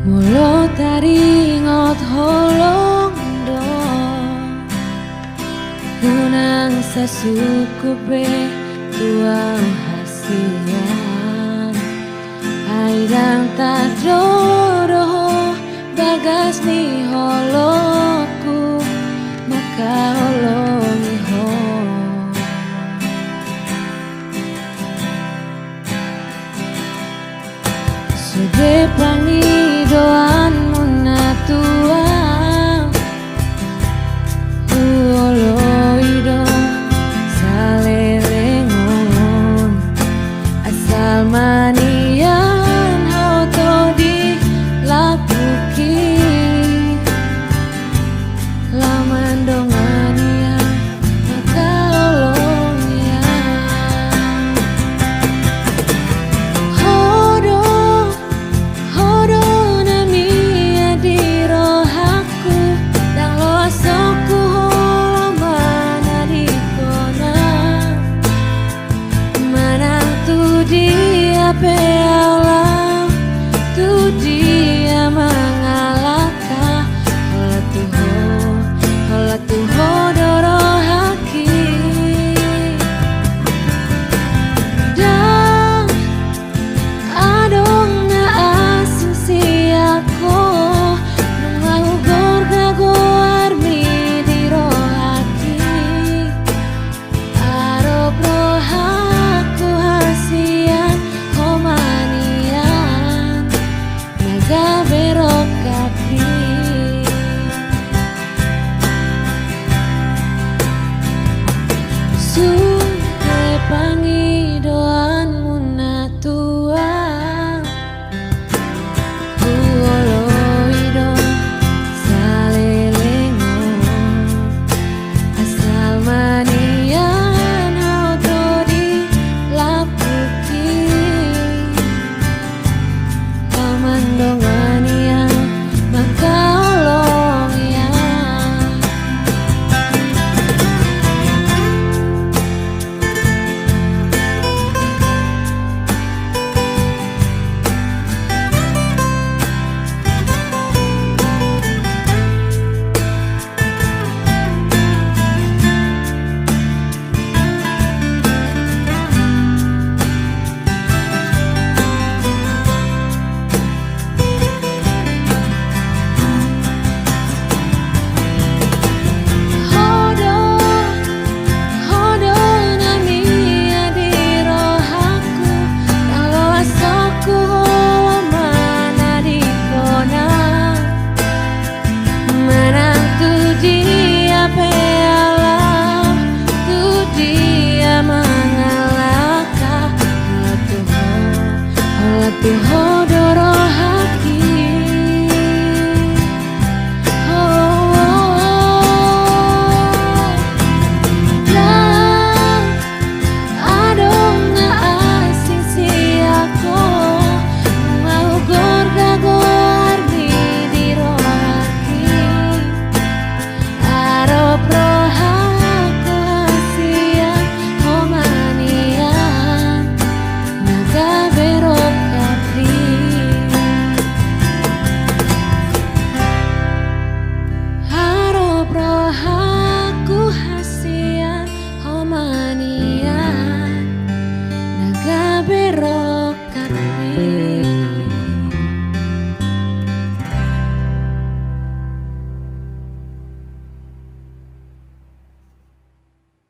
Mulo taringot holong do Hunang sasukupe tuang hasian Airang tadoro bagas ni holoku maka holongi ho Sude pangi doan munatua Uoloido salelengon Asal manian hauto di lapuki Laman dongania maka olongnya Hodo namia di rohaku Dan loasoku holamana di kona Mana tu dia peaula Tu dia mengalahkan Hola tu hodoro haki Dan adong na asing siako Nungahu gorga goarmi di rohaki Arop rohaku hasian homanian Naga berok kapi Sude pangi doan munatua Uoloido salelengon Asal manian hauto di lapuki Pamandongania maka olongnya Hodo namia di rohaku Kalau asoku holamana di kona Mana tu dia peala Tu dia mengalahkan Hola tu ho